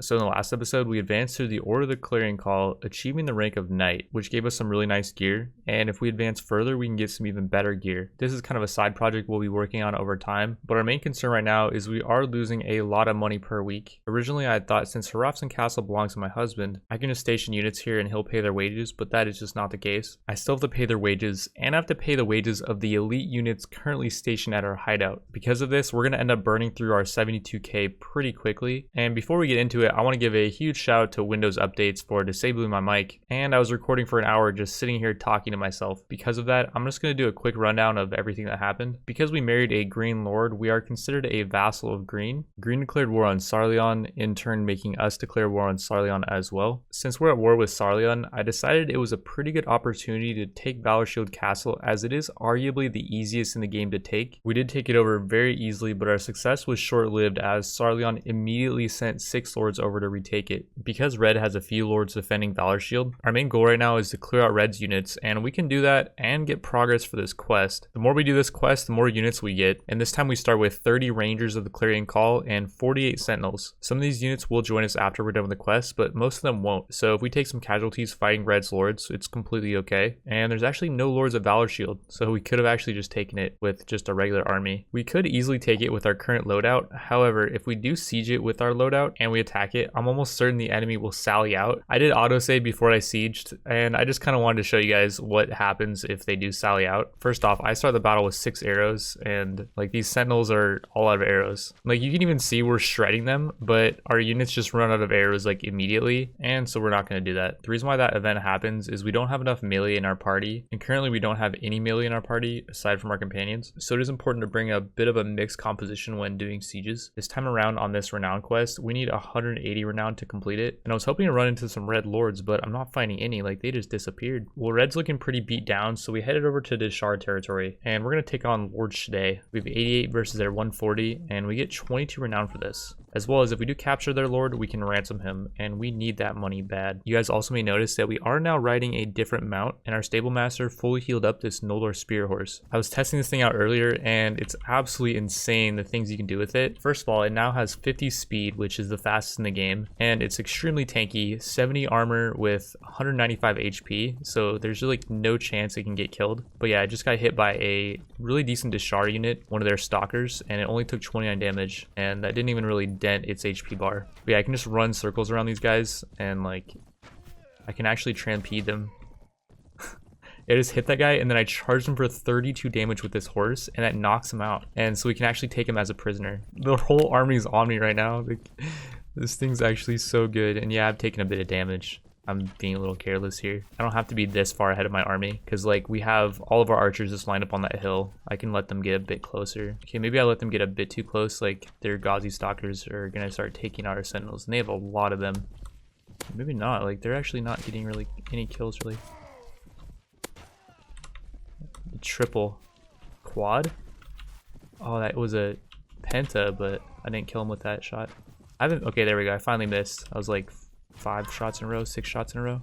So in the last episode, we advanced through the Order of the Clarion Call, achieving the rank of Knight, which gave us some really nice gear. And if we advance further, we can get some even better gear. This is kind of a side project we'll be working on over time, but our main concern right now is we are losing a lot of money per week. Originally, I had thought since Harafson Castle belongs to my husband, I can just station units here and he'll pay their wages, but that is just not the case. I still have to pay their wages, and I have to pay the wages of the elite units currently stationed at our hideout. Because of this, we're going to end up burning through our 72k pretty quickly. And before we get into it, I want to give a huge shout out to Windows Updates for disabling my mic, and I was recording for an hour just sitting here talking to myself. Because of that, I'm just going to do a quick rundown of everything that happened. Because we married a green lord, we are considered a vassal of green. Green declared war on Sarleon, in turn making us declare war on Sarleon as well. Since we're at war with Sarleon, I decided it was a pretty good opportunity to take Valorshield Castle, as it is arguably the easiest in the game to take. We did take it over very easily, but our success was short-lived as Sarleon immediately sent 6 lords over to retake it. Because Red has a few lords defending Valorshield, our main goal right now is to clear out Red's units, and we can do that and get progress for this quest. The more we do this quest, the more units we get, and this time we start with 30 Rangers of the Clarion Call and 48 Sentinels. Some of these units will join us after we're done with the quest, but most of them won't. So if we take some casualties fighting Red's lords, it's completely okay. And there's actually no lords of Valorshield, so we could have actually just taken it with just a regular army. We could easily take it with our current loadout. However, if we do siege it with our loadout and we attack it, I'm almost certain the enemy will sally out. I did autosave before I sieged, and I just kind of wanted to show you guys what happens if they do sally out. First off, I start the battle with 6 arrows, and like these sentinels are all out of arrows. Like you can even see we're shredding them, but our units just run out of arrows like immediately, and so we're not going to do that. The reason why that event happens is we don't have enough melee in our party, and currently we don't have any melee in our party aside from our companions, so it is important to bring a bit of a mixed composition when doing sieges. This time around on this renown quest, we need 180 renown to complete it, and I was hoping to run into some red lords, but I'm not finding any. Like they just disappeared. Well, red's looking pretty beat down, so we headed over to Dishar territory, and we're going to take on Lord Shade. We have 88 versus their 140, and we get 22 renown for this. As well as if we do capture their lord, we can ransom him, and we need that money bad. You guys also may notice that we are now riding a different mount, and our stable master fully healed up this Noldor Spear Horse. I was testing this thing out earlier, and it's absolutely insane the things you can do with it. First of all, it now has 50 speed, which is the fastest in the game, and it's extremely tanky, 70 armor with 195 HP, so there's really no chance it can get killed. But yeah, I just got hit by a really decent Dishar unit, one of their stalkers, and it only took 29 damage, and that didn't even really dent its HP bar. But yeah, I can just run circles around these guys, and like I can actually trampede them. I just hit that guy, and then I charged him for 32 damage with this horse, and that knocks him out. And so we can actually take him as a prisoner. The whole army is on me right now. Like, this thing's actually so good. And yeah, I've taken a bit of damage. I'm being a little careless here. I don't have to be this far ahead of my army, because like we have all of our archers just lined up on that hill. I can let them get a bit closer. Okay, maybe I let them get a bit too close. Like their Ghazi stalkers are gonna start taking out our sentinels, and they have a lot of them. Maybe not. Like they're actually not getting really any kills really. Triple quad. Oh, that was a penta, but I didn't kill him with that shot. I haven't. Okay, there we go. I finally missed. I was like 5 shots in a row, 6 shots in a row.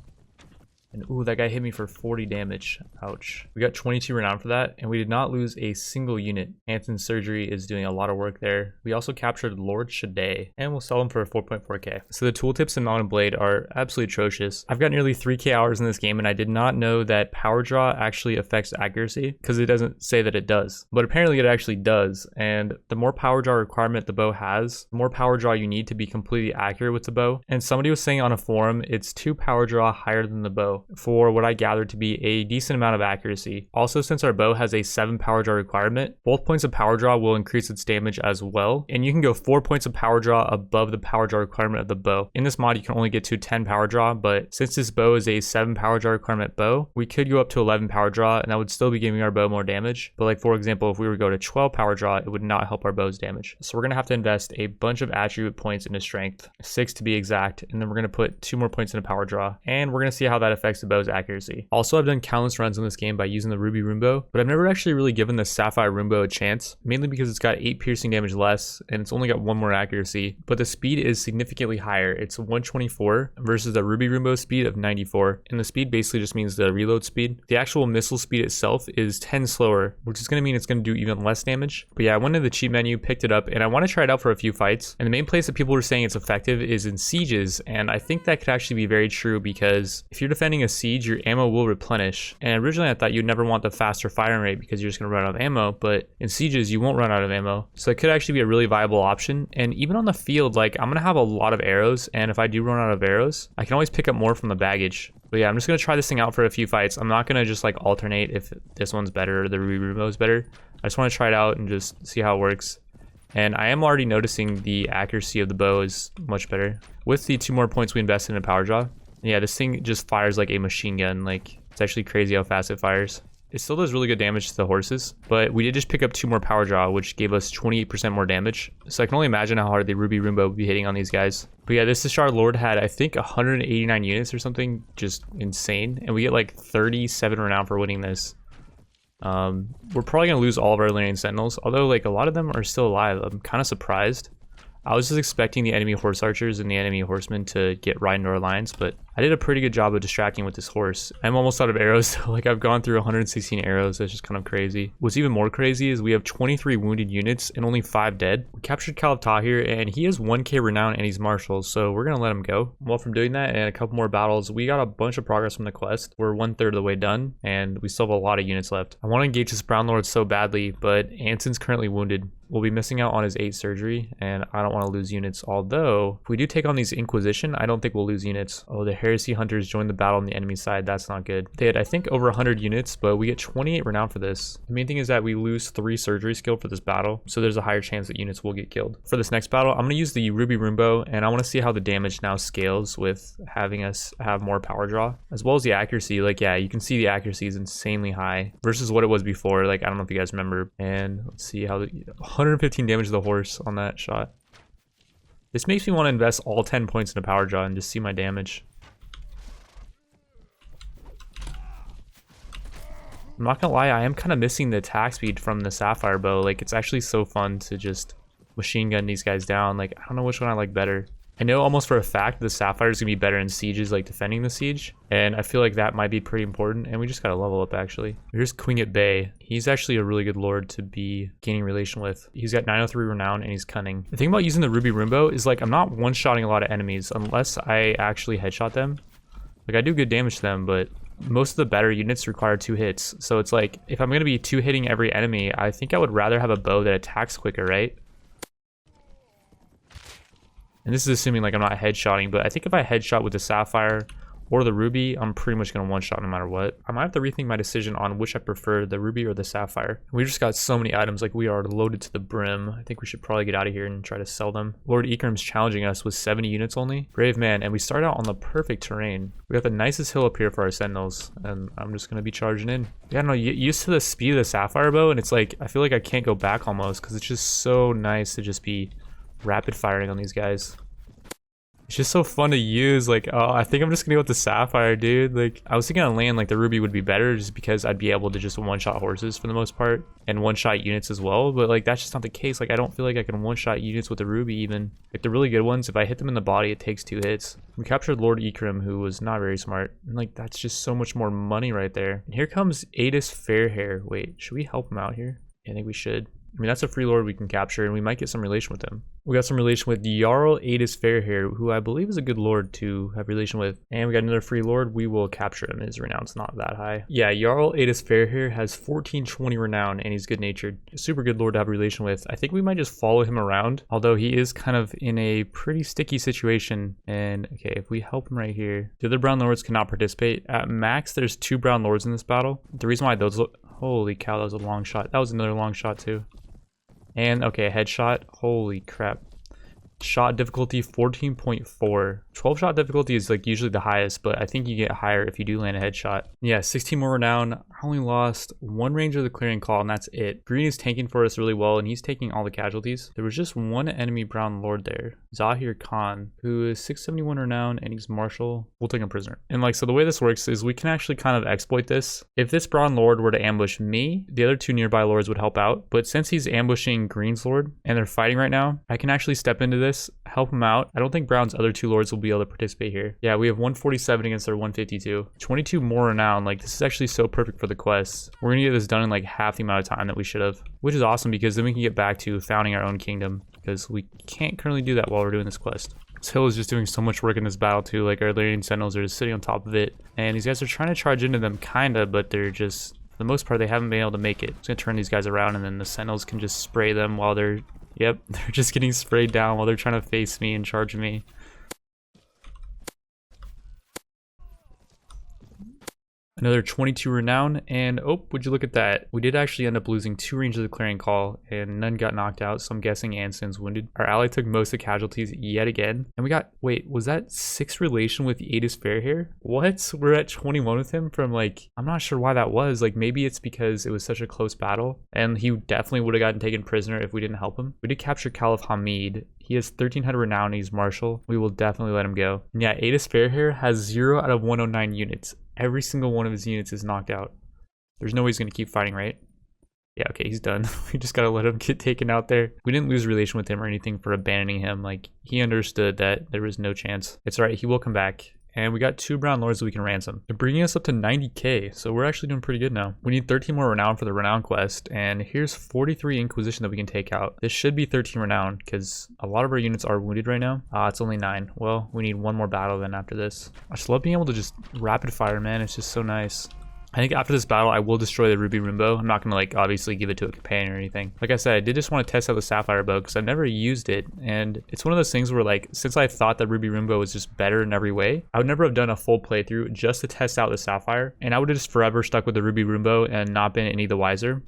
And ooh, that guy hit me for 40 damage. Ouch. We got 22 renown for that, and we did not lose a single unit. Hanson's Surgery is doing a lot of work there. We also captured Lord Shade, and we'll sell him for 4.4k. So the tooltips in Mountain Blade are absolutely atrocious. I've got nearly 3k hours in this game, and I did not know that power draw actually affects accuracy, because it doesn't say that it does. But apparently it actually does, and the more power draw requirement the bow has, the more power draw you need to be completely accurate with the bow. And somebody was saying on a forum, it's 2 power draw higher than the bow, for what I gathered to be a decent amount of accuracy. Also, since our bow has a 7 power draw requirement, both points of power draw will increase its damage as well, and you can go 4 points of power draw above the power draw requirement of the bow. In this mod, you can only get to 10 power draw, but since this bow is a 7 power draw requirement bow, we could go up to 11 power draw, and that would still be giving our bow more damage. But like, for example, if we were to go to 12 power draw, it would not help our bow's damage. So we're gonna have to invest a bunch of attribute points into strength, 6 to be exact, and then we're gonna put 2 more points into power draw, and we're gonna see how that affects affects the bow's accuracy. Also, I've done countless runs on this game by using the Ruby Runebow, but I've never actually really given the Sapphire Runebow a chance, mainly because it's got 8 piercing damage less and it's only got 1 more accuracy, but the speed is significantly higher. It's 124 versus the Ruby Runebow speed of 94, and the speed basically just means the reload speed. The actual missile speed itself is 10 slower, which is going to mean it's going to do even less damage. But yeah, I went to the cheat menu, picked it up, and I want to try it out for a few fights. And the main place that people were saying it's effective is in sieges, and I think that could actually be very true because if you're defending a siege, your ammo will replenish. And originally I thought you'd never want the faster firing rate because you're just going to run out of ammo, but in sieges you won't run out of ammo. So it could actually be a really viable option. And even on the field, like I'm going to have a lot of arrows, and if I do run out of arrows, I can always pick up more from the baggage. But yeah, I'm just going to try this thing out for a few fights. I'm not going to just like alternate if this one's better or the Ruby Runebow is better. I just want to try it out and just see how it works. And I am already noticing the accuracy of the bow is much better. With the 2 more points we invested in a power jaw. Yeah, this thing just fires like a machine gun. Like, it's actually crazy how fast it fires. It still does really good damage to the horses, but we did just pick up 2 more power jaw, which gave us 28% more damage. So I can only imagine how hard the Ruby Runebow would be hitting on these guys. But yeah, this Ishar Lord had, I think, 189 units or something, just insane. And we get like 37 renown for winning this. We're probably going to lose all of our Illyrian Sentinels, although like a lot of them are still alive. I'm kind of surprised. I was just expecting the enemy horse archers and the enemy horsemen to get right into our lines, but I did a pretty good job of distracting with this horse. I'm almost out of arrows, so like I've gone through 116 arrows. That's just kind of crazy. What's even more crazy is we have 23 wounded units and only 5 dead. We captured Caliph Tahir, and he has 1k renown and he's marshal, so we're gonna let him go. Well, from doing that and a couple more battles, we got a bunch of progress from the quest. We're 1/3 of the way done, and we still have a lot of units left. I want to engage this Brown Lord so badly, but Anson's currently wounded. We'll be missing out on his 8 surgery, and I don't want to lose units. Although, if we do take on these Inquisition, I don't think we'll lose units. Oh, the Heresy Hunters joined the battle on the enemy side. That's not good. They had, I think, over 100 units, but we get 28 renown for this. The main thing is that we lose 3 surgery skill for this battle, so there's a higher chance that units will get killed. For this next battle, I'm going to use the Ruby Runebow, and I want to see how the damage now scales with having us have more power draw, as well as the accuracy. Like, yeah, you can see the accuracy is insanely high versus what it was before. Like, I don't know if you guys remember. And let's see how the 115 damage to the horse on that shot. This makes me want to invest all 10 points in a power jaw and just see my damage. I'm not gonna lie, I am kind of missing the attack speed from the Sapphire bow. Like, it's actually so fun to just machine gun these guys down. Like, I don't know which one I like better. I know almost for a fact the Sapphire is gonna be better in sieges, like defending the siege, and I feel like that might be pretty important. And we just gotta level up actually. Here's Quinget Bay. He's actually a really good lord to be gaining relation with. He's got 903 renown and he's cunning. The thing about using the Ruby Runebow is like I'm not one-shotting a lot of enemies unless I actually headshot them. Like I do good damage to them, but most of the better units require 2 hits. So it's like if I'm gonna be 2-hitting every enemy, I think I would rather have a bow that attacks quicker, right? And this is assuming like I'm not headshotting, but I think if I headshot with the Sapphire or the Ruby, I'm pretty much going to one-shot no matter what. I might have to rethink my decision on which I prefer, the Ruby or the Sapphire. We just got so many items, like we are loaded to the brim. I think we should probably get out of here and try to sell them. Lord Ikram's challenging us with 70 units only. Brave man, and we start out on the perfect terrain. We got the nicest hill up here for our sentinels, and I'm just going to be charging in. Yeah, no, used to the speed of the Sapphire bow, and it's like, I feel like I can't go back almost, because it's just so nice to just be rapid firing on these guys. It's just so fun to use. Like, oh, I think I'm just gonna go with the Sapphire, dude. Like, I was thinking on land, like the Ruby would be better just because I'd be able to just one-shot horses for the most part and one-shot units as well. But like, that's just not the case. Like, I don't feel like I can one-shot units with the Ruby even. Like, the really good ones, if I hit them in the body, it takes 2 hits. We captured Lord Ikram, who was not very smart. And like, that's just so much more money right there. And here comes Adis Fairhair. Wait, should we help him out here? Yeah, I think we should. I mean, that's a free lord we can capture, and we might get some relation with him. We got some relation with Jarl Adis Fairhair, who I believe is a good lord to have relation with. And we got another free lord. We will capture him. His renown's not that high. Yeah, Jarl Adis Fairhair has 1420 renown, and he's good-natured. A super good lord to have relation with. I think we might just follow him around, although he is kind of in a pretty sticky situation. And, okay, if we help him right here. The other brown lords cannot participate. At max, there's 2 brown lords in this battle. The reason why those... Holy cow, that was a long shot. That was another long shot, too. And, okay, a headshot. Holy crap. Shot difficulty 14.4. 12 shot difficulty is like usually the highest, but I think you get higher if you do land a headshot. Yeah, 16 more renown. I only lost one Ranger of the Clearing Call, and that's it. Green is tanking for us really well, and he's taking all the casualties. There was just one enemy Brown Lord there, Zahir Khan, who is 671 renown, and he's martial. We'll take him prisoner. And like, so the way this works is we can actually kind of exploit this. If this Brown Lord were to ambush me, the other two nearby lords would help out. But since he's ambushing Green's Lord, and they're fighting right now, I can actually step into this, help him out. I don't think Brown's other two lords will be able to participate here. Yeah, we have 147 against their 152. 22 more renown. Like, this is actually so perfect for the quest. We're gonna get this done in like half the amount of time that we should have, which is awesome because then we can get back to founding our own kingdom, because we can't currently do that while we're doing this quest. This hill is just doing so much work in this battle too. Like, our Lyrian Sentinels are just sitting on top of it, and these guys are trying to charge into them kinda, but they're just, for the most part, they haven't been able to make it. I'm just gonna turn these guys around, and then the Sentinels can just spray them while they're, yep, they're just getting sprayed down while they're trying to face me and charge me. Another 22 renown, and oh, would you look at that? We did actually end up losing 2 Rangers of the Clearing Call, and none got knocked out, so I'm guessing Anson's wounded. Our ally took most of the casualties yet again, and we got, wait, was that 6 relation with Adis Fairhair? What? We're at 21 with him from like, I'm not sure why that was. Like, maybe it's because it was such a close battle, and he definitely would have gotten taken prisoner if we didn't help him. We did capture Caliph Hamid. He has 1300 renown and he's martial. We will definitely let him go. And yeah, Adis Fairhair has 0 out of 109 units. Every single one of his units is knocked out. There's no way he's going to keep fighting, right? Yeah, okay, he's done. We just got to let him get taken out there. We didn't lose relation with him or anything for abandoning him. Like, he understood that there was no chance. It's all right. He will come back. And we got 2 Brown Lords that we can ransom. They're bringing us up to 90k, so we're actually doing pretty good now. We need 13 more renown for the renown quest, and here's 43 Inquisition that we can take out. This should be 13 renown, because a lot of our units are wounded right now. It's only 9. Well, we need one more battle then after this. I just love being able to just rapid fire, man. It's just so nice. I think after this battle, I will destroy the Ruby Rimbo. I'm not going to, like, obviously give it to a companion or anything. Like I said, I did just want to test out the Sapphire Bow because I've never used it. And it's one of those things where, like, since I thought that Ruby Rimbo was just better in every way, I would never have done a full playthrough just to test out the Sapphire. And I would have just forever stuck with the Ruby Rimbo and not been any the wiser.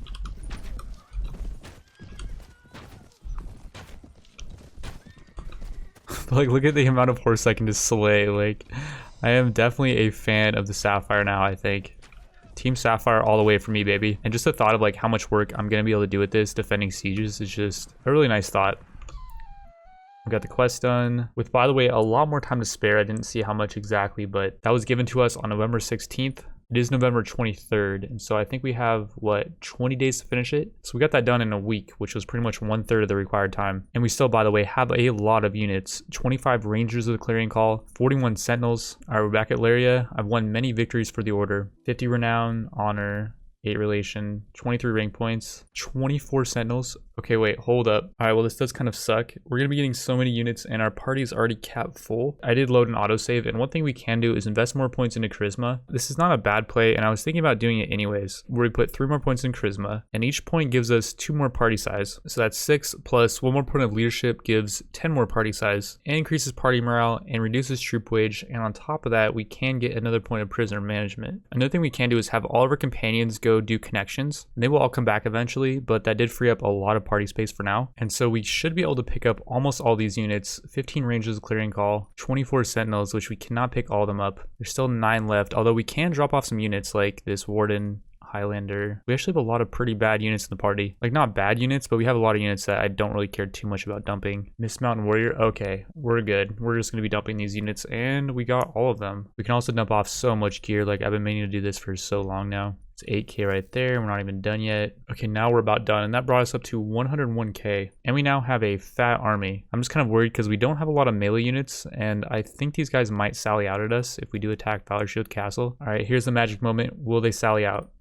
But, like, look at the amount of horse I can just slay. Like, I am definitely a fan of the Sapphire now, I think. Team Sapphire all the way for me, baby. And just the thought of like how much work I'm gonna be able to do with this defending sieges is just a really nice thought. We got the quest done with, by the way, a lot more time to spare. I didn't see how much exactly, but that was given to us on November 16th. It is November 23rd, and so I think we have, what, 20 days to finish it? So we got that done in a week, which was pretty much 1/3 of the required time. And we still, by the way, have a lot of units. 25 Rangers of the Clearing Call, 41 Sentinels. All right, we're back at Lyria. I've won many victories for the Order. 50 Renown, Honor, 8 Relation, 23 rank points, 24 Sentinels. Okay, wait, hold up. All right, well, this does kind of suck. We're going to be getting so many units, and our party is already capped full. I did load an autosave, and one thing we can do is invest more points into Charisma. This is not a bad play, and I was thinking about doing it anyways, where we put 3 more points in Charisma, and each point gives us 2 more party size. So that's 6 plus 1 more point of Leadership gives 10 more party size, and increases party morale, and reduces troop wage, and on top of that, we can get another point of Prisoner Management. Another thing we can do is have all of our companions go do connections. They will all come back eventually, but that did free up a lot of party space for now. And so we should be able to pick up almost all these units. 15 Rangers of Clearing Call, 24 Sentinels, which we cannot pick all of them up. There's still 9 left, although we can drop off some units like this Warden, Highlander. We actually have a lot of pretty bad units in the party. Like, not bad units, but we have a lot of units that I don't really care too much about dumping. Mist Mountain Warrior, okay, we're good. We're just going to be dumping these units, and we got all of them. We can also dump off so much gear. Like, I've been meaning to do this for so long now. It's 8k right there. We're not even done yet. Okay, now we're about done, and that brought us up to 101k. And we now have a fat army. I'm just kind of worried because we don't have a lot of melee units, and I think these guys might sally out at us if we do attack Valor Shield Castle. All right, here's the magic moment. Will they sally out?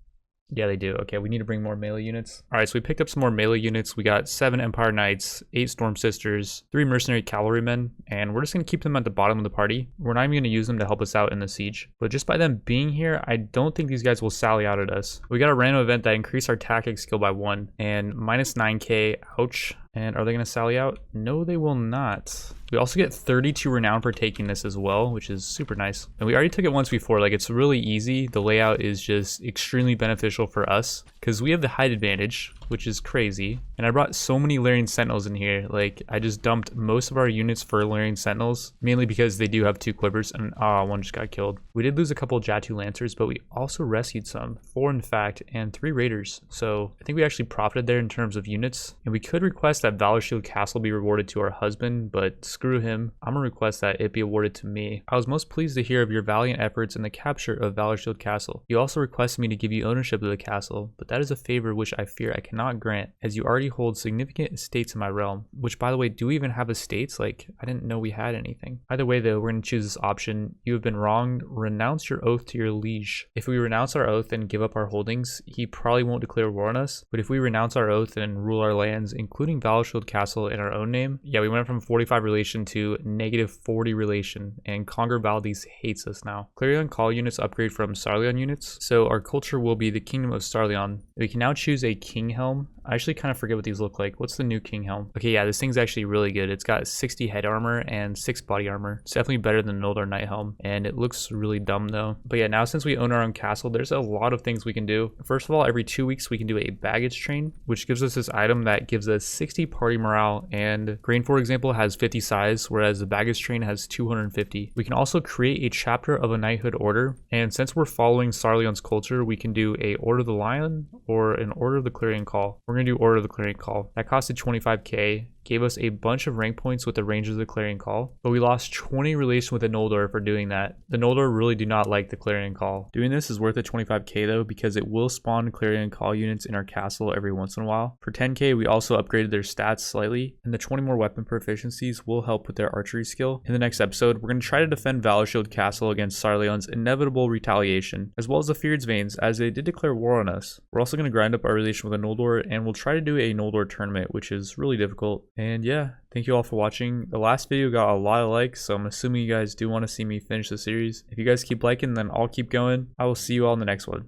Yeah, they do. Okay, we need to bring more melee units. All right, so we picked up some more melee units. We got 7 Empire Knights, 8 Storm Sisters, 3 Mercenary Cavalrymen, and we're just going to keep them at the bottom of the party. We're not even going to use them to help us out in the siege. But just by them being here, I don't think these guys will sally out at us. We got a random event that increased our tactics skill by 1 and minus 9k. Ouch. And are they going to sally out? No, they will not. We also get 32 renown for taking this as well, which is super nice. And we already took it once before. Like, it's really easy. The layout is just extremely beneficial for us because we have the height advantage, which is crazy. And I brought so many Larian Sentinels in here. Like, I just dumped most of our units for Larian Sentinels, mainly because they do have 2 Clippers, and one just got killed. We did lose a couple of Jatu Lancers, but we also rescued some, 4 in fact, and 3 Raiders. So I think we actually profited there in terms of units. And we could request that Valor Shield Castle be rewarded to our husband, but screw him. I'm gonna request that it be awarded to me. I was most pleased to hear of your valiant efforts in the capture of Valor Shield Castle. You also requested me to give you ownership of the castle, but that is a favor which I fear I cannot grant, as you already hold significant estates in my realm. Which, by the way, do we even have estates? Like, I didn't know we had anything. Either way though, we're gonna choose this option. You have been wronged. Renounce your oath to your liege. If we renounce our oath and give up our holdings, he probably won't declare war on us. But if we renounce our oath and rule our lands, including Valor Shield Castle in our own name, yeah, we went from 45 relation to -40 relation, and Conger Valdez hates us now. Clarion Call units upgrade from Sarleon units, so our culture will be the Kingdom of Sarleon. We can now choose a King Helm. I actually kind of forget what these look like. What's the new King Helm? Okay, yeah, this thing's actually really good. It's got 60 head armor and 6 body armor. It's definitely better than Noldor Night Helm, and it looks really dumb though. But yeah, now since we own our own castle, there's a lot of things we can do. First of all, every 2 weeks we can do a baggage train, which gives us this item that gives us 60 party morale, and Grain, for example, has 50 size, whereas the baggage train has 250. We can also create a chapter of a knighthood order, and since we're following Sarleon's culture, we can do a Order of the Lion or an Order of the Clarion Call. We're gonna do Order of the Clarion Call. That costed 25k. Gave us a bunch of rank points with the Rangers of the Clarion Call, but we lost 20 relation with the Noldor for doing that. The Noldor really do not like the Clarion Call. Doing this is worth the 25k though, because it will spawn Clarion Call units in our castle every once in a while. For 10k, we also upgraded their stats slightly, and the 20 more weapon proficiencies will help with their archery skill. In the next episode, we're going to try to defend Valor Shield Castle against Sarleon's inevitable retaliation, as well as the Feared's Veins, as they did declare war on us. We're also going to grind up our relation with the Noldor, and we'll try to do a Noldor tournament, which is really difficult. And yeah, thank you all for watching. The last video got a lot of likes, so I'm assuming you guys do want to see me finish the series. If you guys keep liking, then I'll keep going. I will see you all in the next one.